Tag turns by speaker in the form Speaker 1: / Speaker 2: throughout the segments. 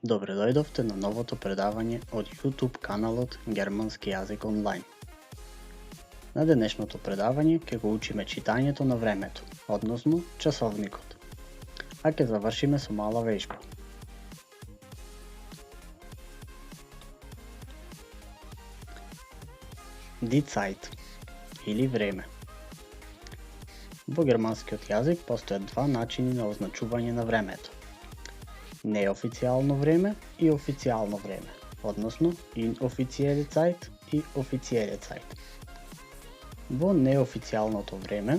Speaker 1: Добре дојдовте на новото предавање од YouTube каналот Германски јазик онлайн. На денешното предавање ќе го учиме читањето на времето, односно часовникот. А ќе завршиме со мала вежба. Die Zeit или време. Во германскиот јазик постојат два начини на означување на времето. Неофицијално време и официјално време, односно inoffizielle Zeit и offizielle Zeit. Во неофицијалното време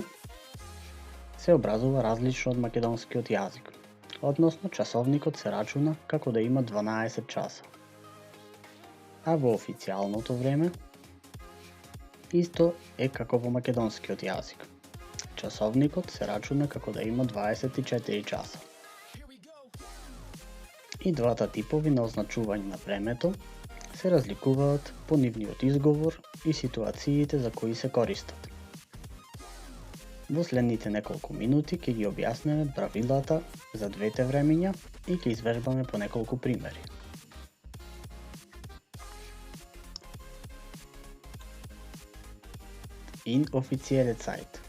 Speaker 1: се образува различно од македонскиот јазик, односно часовникот се рачуна како да има 12 часа. А во официјалното време исто е како во македонскиот јазик. Часовникот се рачуна како да има 24 часа. И двата типови на означување на времето се разликуваат по нивниот изговор и ситуациите за кои се користат. Во следните неколку минути ќе ги објаснеме правилата за двете времиња и ќе извежбаме по неколку примери. Inoffizielle Zeit,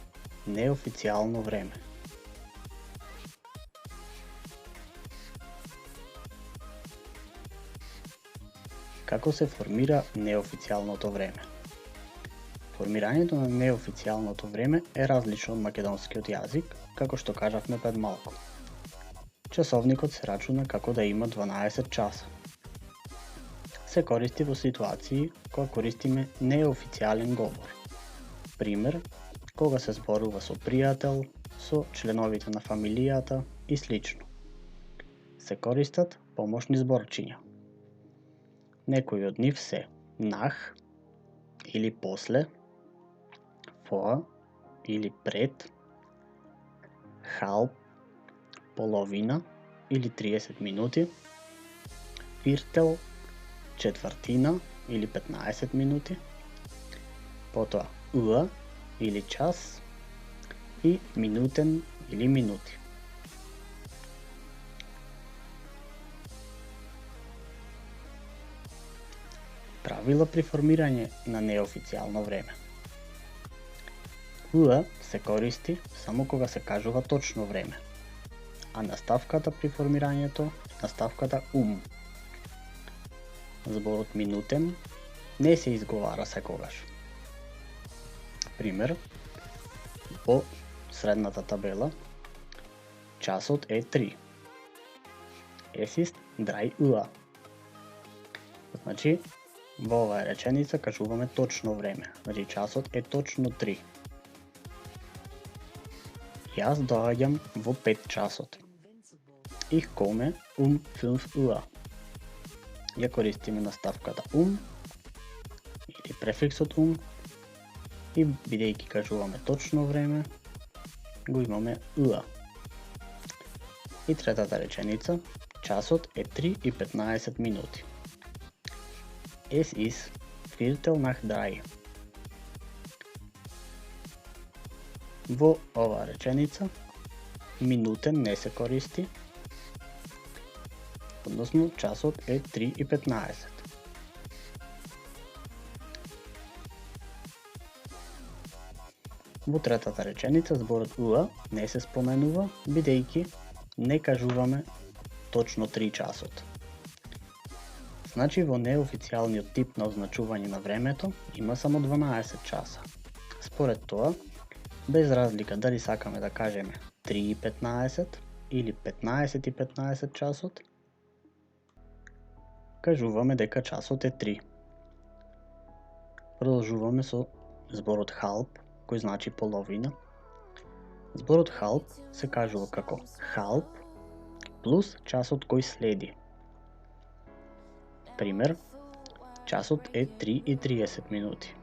Speaker 1: неофицијално време. Како се формира неофицијалното време? Формирањето на неофицијалното време е различно од македонскиот јазик, како што кажавме пред малку. Часовникот се рачуна како да има 12 часа. Се користи во ситуации кога користиме неофицијален говор. Пример, кога се зборува со пријател, со членовите на фамилијата и слично. Се користат помошни зборчиња. Некои од нив се nach или после, vor или пред, halb, половина или 30 минути, viertel, четвртина или 15 минути, потоа Uhr или час и minuten или минути. Правила при формирање на неофицијално време. Uhr се користи само кога се кажува точно време, а наставката при формирањето наставката Зборот minuten не се изговара секогаш. Пример, во средната табела, часот е 3. Es ist 3 Uhr. Значи, во оваа реченица кажуваме точно време, значи часот е точно 3. Јас доаѓам во 5 часот. Ich komme 5 Uhr. Ја користиме наставката или префиксот и бидејќи кажуваме точно време, го имаме Uhr. И третата реченица, часот е 3 и 15 минути. Es ist viertel nach 3. Во оваа реченица, минутен не се користи, односно часот е 3 и 15. Во третата реченица зборот Uhr не се споменува, бидејќи не кажуваме точно 3 часот. Значи во неофицијалниот тип на означување на времето има само 12 часа. Според тоа, без разлика дали сакаме да кажеме 3 и 15 или 15 и 15 часот, кажуваме дека часот е 3. Продолжуваме со зборот halb, кој значи половина. Зборот halb се кажува како halb плюс часот кој следи. Пример, часот е 3 и 30 минути.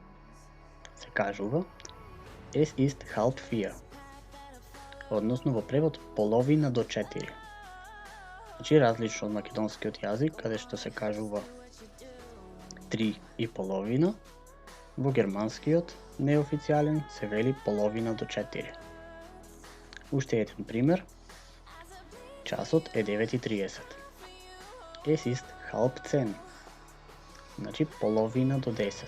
Speaker 1: Се кажува Es ist halb 4. Односно во превод половина до 4. Значи различно од македонскиот јазик, каде што се кажува 3 и половина, во германскиот неофицијален се вели половина до 4. Уште еден пример. Часот е 9:30. Es ist halb 10. Значи половина до 10.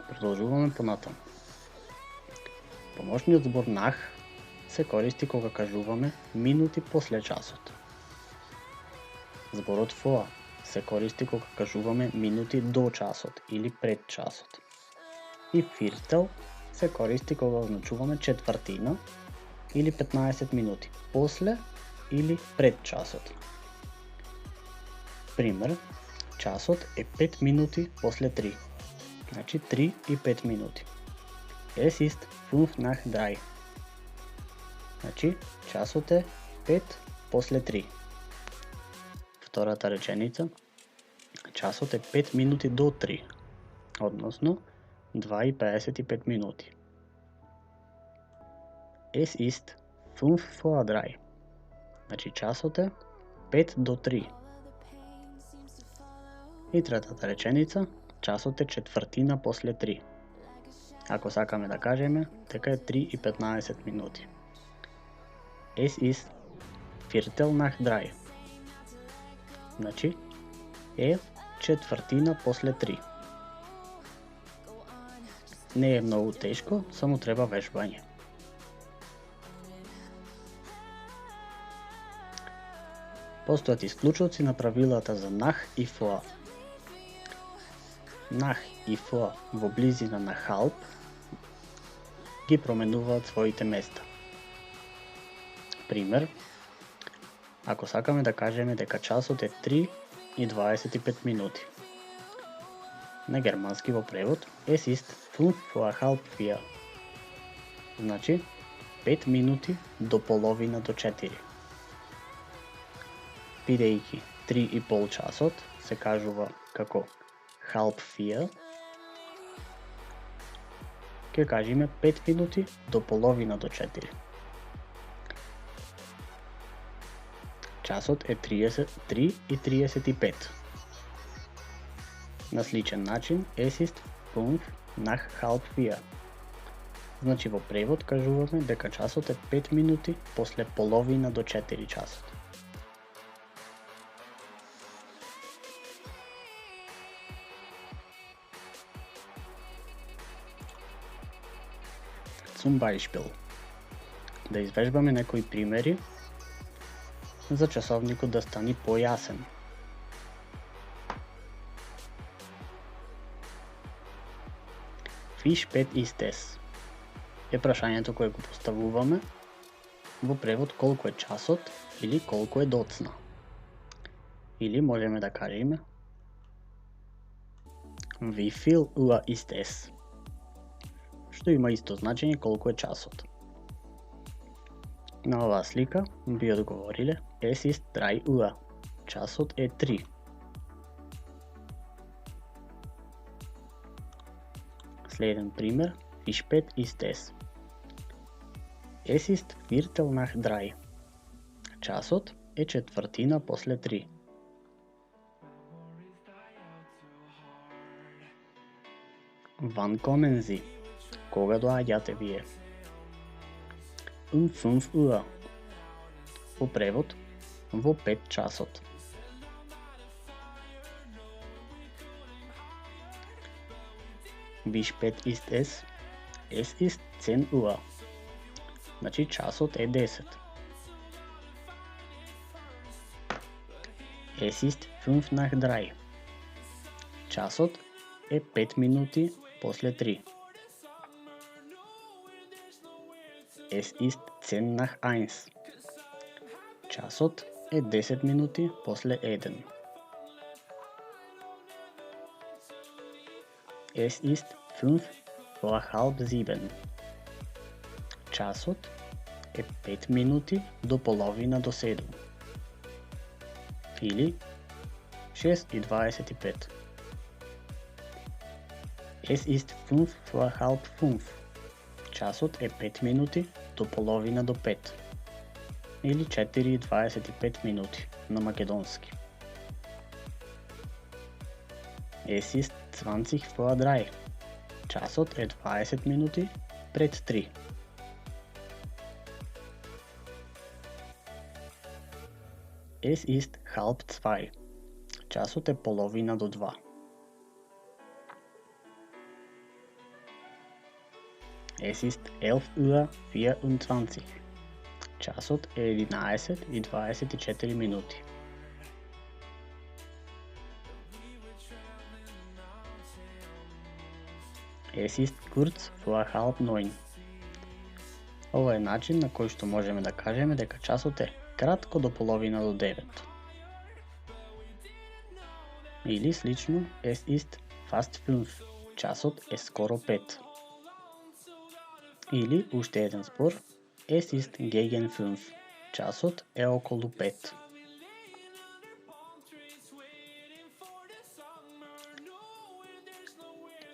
Speaker 1: Продолжуваме понатам. Помошниот збор nach се користи кога кажуваме минути после часот. Зборот vor се користи кога кажуваме минути до часот или пред часот. И Viertel се користи кога означуваме четвртина или 15 минути после или пред часот. Пример, часот е 5 минути после 3. Значи 3 и 5 минути. Es ist 5 nach 3. Значи часот е 5 после 3. Втората реченица, часот е 5 минути до 3, односно 2 и 55 минути. Es ist 5 vor 3. Значи часот е 5 до 3. И третата реченица, часот е четвртина после 3. Ако сакаме да кажеме дека е 3 и 15 минути. Es ist Viertel nach 3. Значи е четвртина после 3. Не е многу тешко, само треба вежбање. Постојат исклучоци на правилата за nach и vor. Nach и vor во близина на halb ги променуваат своите места. Пример, ако сакаме да кажеме дека часот е 3 и 25 минути. На германски во превод es ist 5 vor halb 4. Значи 5 минути до половина до 4. Бидејќи 3 и пол часот се кажува како halb 4, ќе кажеме 5 минути до половина до 4. Часот е 3 и 35. На сличен начин es ist 5 nach halb 4. Значи во превод кажуваме дека часот е 5 минути после половина до 4 часот. Zum Beispiel. Да извежбаме некои примери за часовникот да стане појасен. Wie spät ist es? Е прашањето кое го поставуваме во превод колку е часот или колку е доцна. Или можеме да кажеме Wie viel Uhr ist es? Што има исто значење колку е часот. На оваа слика би одговориле Es ist 3 Uhr. Часот е 3. Следен пример, Wie spät ist es? Es ist Viertel nach 3. Часот е четвртина после 3. Wann kommen Sie? Кога доаѓате вие? 5 Uhr. Во превод, во 5 часот. Wie spät ist es? Es ist 10 Uhr. Значи часот е 10. Es ist 5 nach 3. Часот е 5 минути после 3. Es ist 10 nach 1. Часот е 10 минути после 1. Es ist 5 vor halb 7. Часот е 5 минути до половина до 7. Или 6 и 25. Es ist 5 vor halb 5. Часот е 5 минути до половина до 5. Или 4 и 25 минути на македонски. Es ist 20 vor 3. Часот е 20 минути пред 3. Es ist halb 2. Часот е половина до 2. Es ist 11:24 Uhr. Часот е 11:24 минути. Es ist kurz vor halb 9. Ова е начин на кој што можеме да кажеме дека часот е кратко до половина до 9. Или слично, es ist fast 5. Часот е скоро 5. Или уште еден збор, es ist gegen 5. Часот е околу 5.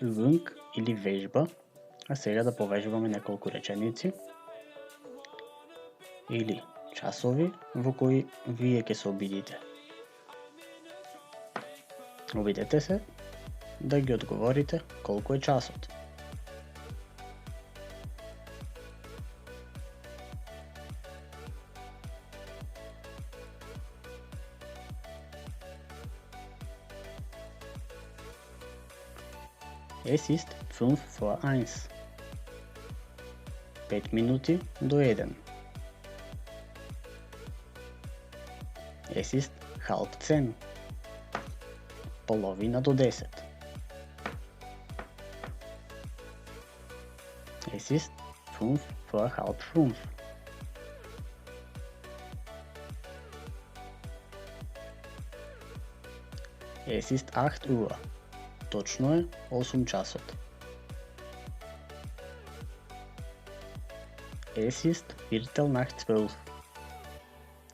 Speaker 1: Übung или вежба, а сега да повежбаме неколку реченици. Или часови во кои вие ќе се обидите. Обидете се да ги одговорите колку е часот. Es ist 5 vor 1. 5 минути до 1. Es ist halb 10. Половина до 10. Es ist 5 vor halb 5. Es ist 8 Uhr. Точно е 8 часот. Es ist Viertel nach 12.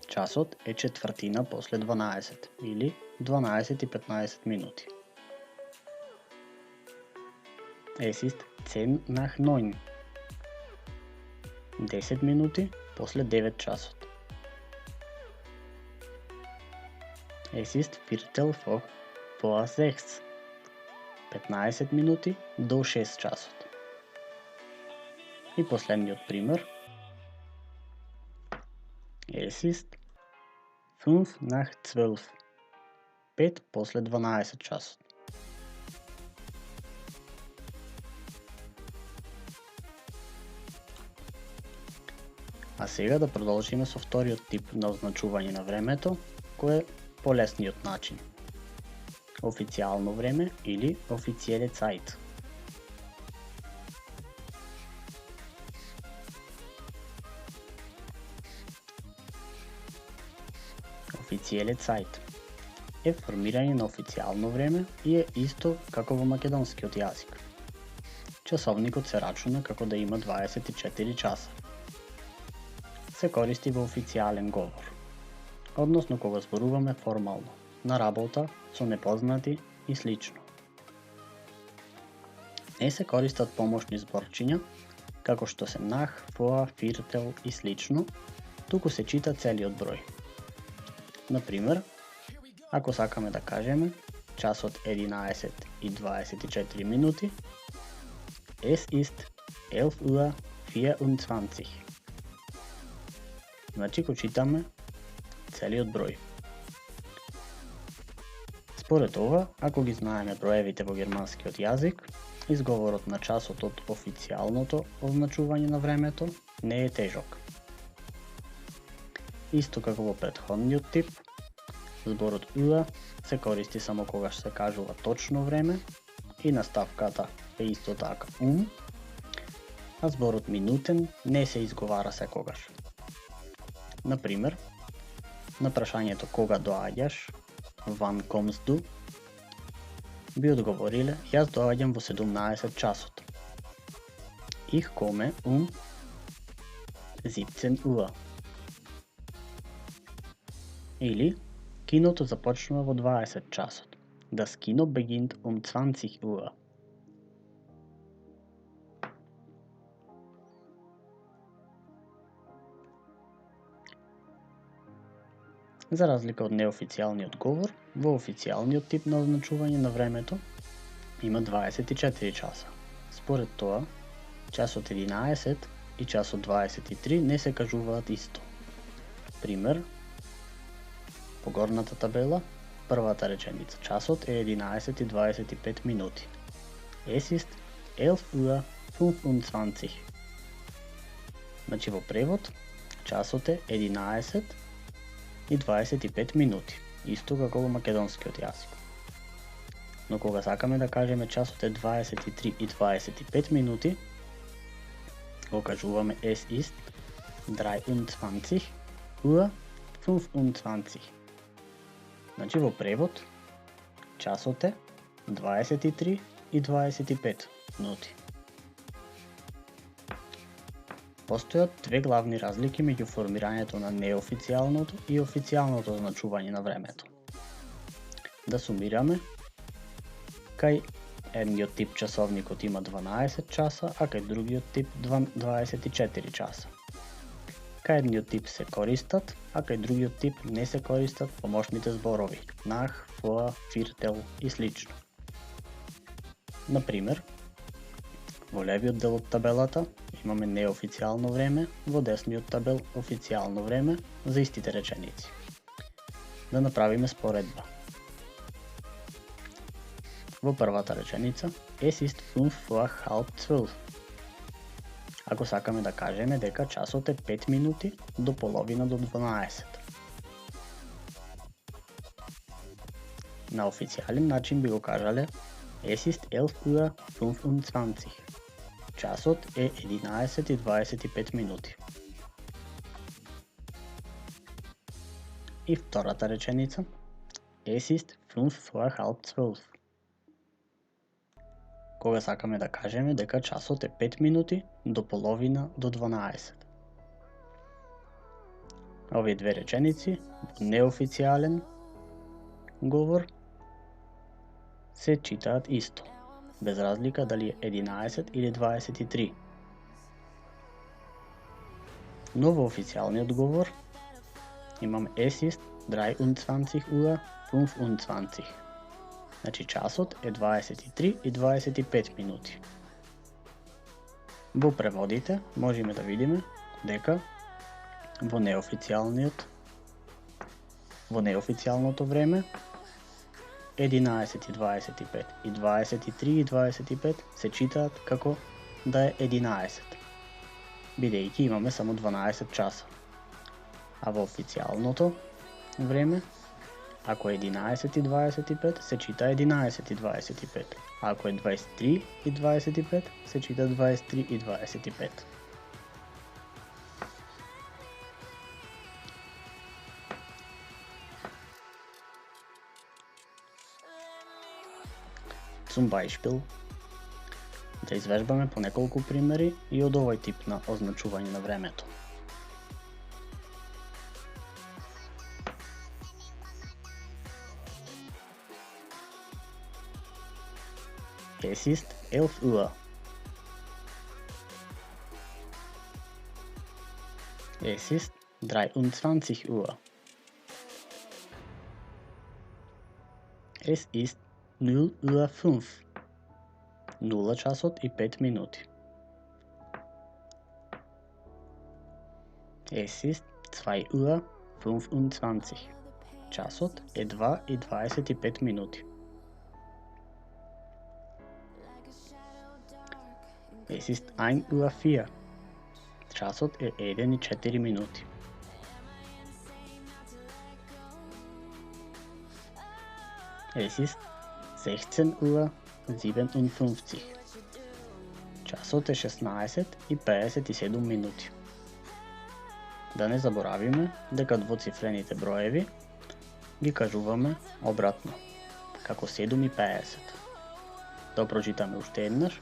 Speaker 1: Часот е четвртина после 12 или 12:15 минути. Es ist 10 nach 9. 10 минути после 9 часот. Es ist Viertel vor 6. 15 минути до 6 часот. И последниот пример. Es ist 5 nach 12. 5 после 12 часот. А сега да продолжиме со вториот тип на означување на времето, кој е полесниот начин. Официјално време или официјеле Zeit. Официјеле Zeit е формирање на официјално време и е исто како во македонскиот јазик. Часовникот се рачуна како да има 24 часа. Се користи во официјален говор, односно кога зборуваме формално, на работа, со непознати и слично. Не се користат помошни зборчиња, како што се nach, vor, viertel и слично, туку се чита целиот број. Например, ако сакаме да кажеме часот 11:24 минути, es ist 11:24. Значи го читаме целиот број. Според ова, ако ги знаеме броевите во германскиот јазик, изговорот на часот од официјалното означување на времето не е тежок. Исто како во претходниот тип, зборот Uhr се користи само когаш се кажува точно време и наставката е исто така а зборот минутен не се изговара секогаш. Например, на прашањето кога доаѓаш, wann kommst du, би одговориле јас доаѓам во 17 часот. Ich komme 17 Uhr. Или киното започнува во 20 часот. Das Kino beginnt 20 Uhr. За разлика од неофицијалниот говор, во официјалниот тип на означување на времето има 24 часа. Според тоа, часот 11 и часот 23 не се кажуваат исто. Пример, по горната табела, првата реченица, часот е 11 и 25 минути. Es ist 11:25. Значи во превод, часот е 11 и 25 минути, исто како во македонскиот јазик. Но кога сакаме да кажеме часот е 23 и 25 минути, го кажуваме es ist 23:25. Значи во превод, часот е 23 и 25 минути. Постојат две главни разлики меѓу формирањето на неофицијалното и официјалното означување на времето. Да сумираме, кај едниот тип часовникот има 12 часа, а кај другиот тип 24 часа. Кај едниот тип се користат, а кај другиот тип не се користат помошните зборови nach, vor, viertel и слично. Например, во левиот дел од табелата имаме неофицијално време, во десниот табел официјално време за истите реченици. Да направиме споредба. Во првата реченица, es ist 11:30. Ако сакаме да кажеме дека часот е 5 минути до половина до 12. На официјален начин би го кажале es ist 11:25. Часот е 11 и 25 минути. И втората реченица, es ist 11:55. Кога сакаме да кажеме дека часот е 5 минути до половина до 12. Овие две реченици, неофицијален говор, се читаат исто, без разлика дали е 11 или 23. Но во официјалниот говор имам es ist 23:25. Значи часот е 23 и 25 минути. Во преводите можеме да видиме дека во неофицијалното време 11 и 25 и 23 и 25 се читаат како да е 11, бидејќи имаме само 12 часа. А во официјалното време, ако е 11 и 25, се чита 11 и 25. А ако е 23 и 25, се чита 23 и 25. Zum Beispiel, да извежбаме по неколку примери и од овој тип на означување на времето. Es ist 11 Uhr. Es ist 23 Uhr. Es ist 0:05. 0 часот и 5 минути. Es ist 2:25. Часот е 2 и 25 минути. Es ist 1:04. Часот е 1 и 4 минути. Es ist 16:57. Часот е 16 и 57 минути. Да не заборавиме дека двоцифрените броеви ги кажуваме обратно, како 7 и 50. Да прочитаме уште еднаш.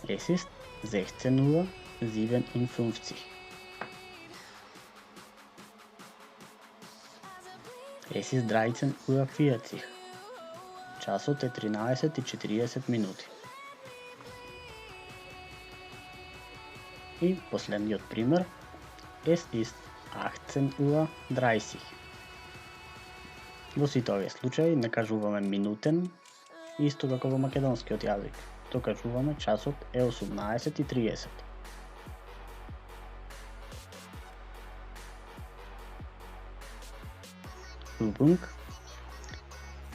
Speaker 1: Es ist 16:57. Es ist 13:40. Часот е 13 и 40 минути. И последниот пример. Es ist 18:30. Во сите овие случаи не кажуваме минутен, исто како во македонскиот јазик, докажуваме часот е 18:30. Übung.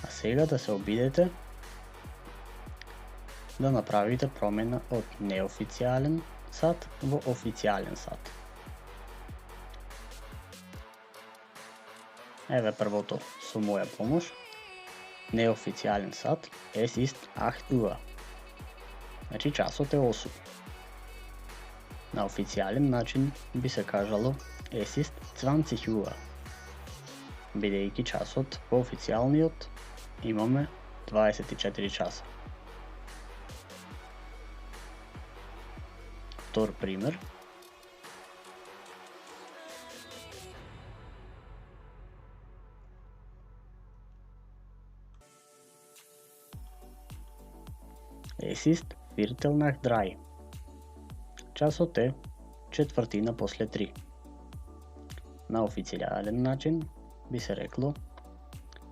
Speaker 1: А сега да се обидете да направите промена од неофицијален сат во официјален сат. Еве првото со моја помош. Неофицијален сат, es ist 8 Uhr. Значи часот е 8. На официјален начин би се кажало es ist 20 Uhr. Бидејќи часот во официјалниот имаме 24 часа. Втор пример. Es ist Viertel nach 3. Часот е четвртина после 3. На официјален начин би се рекло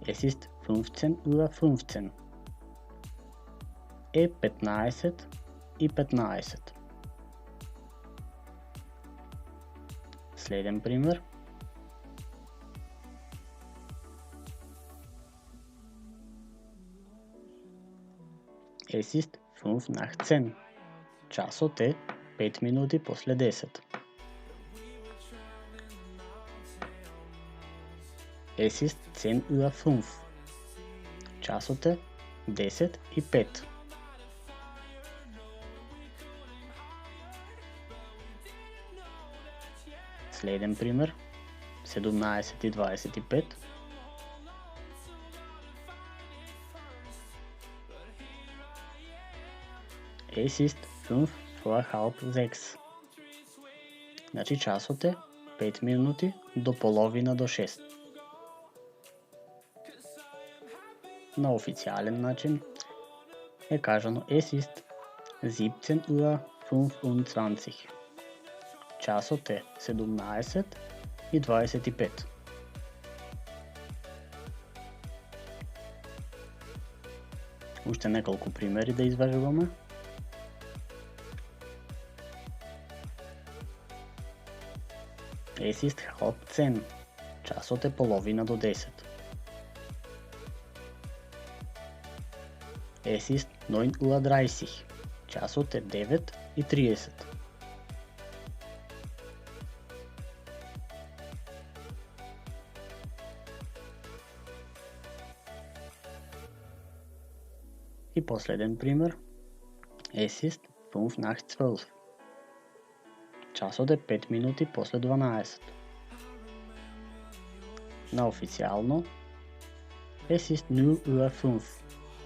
Speaker 1: es ist 15:15. Е 15:15. Следен пример. Es ist 5 nach 10. Часот е 5 минути после 10. Es ist 10:05. Часот е 10:05. Следен пример. 17:25. Es ist 5 vor halb 6. Значи часот е 5 минути до половина до 6. На официјален начин е кажано es ist 17:25. Часот е 17:25. Уште неколку примери да изважуваме. Es ist halb 10. Часот е половина до 10. Es ist 9:30. Часот е 9:30. И последен пример. Es ist 5 nach 12. Часот е 5 минути после 12. На официјално es ist 0:05.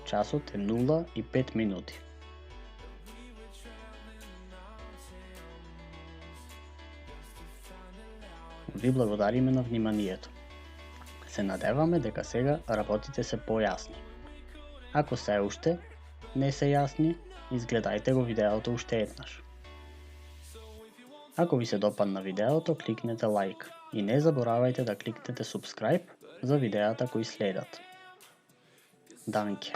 Speaker 1: Часот е 0:05 минути. Ви благодариме на вниманието. Се надеваме дека сега работите се појасни. Ако се уште не се јасни, изгледајте го видеото уште еднаш. Ако ви се допадна видеото, кликнете лайк и не заборавајте да кликнете subscribe за видеата кои следат. Данке.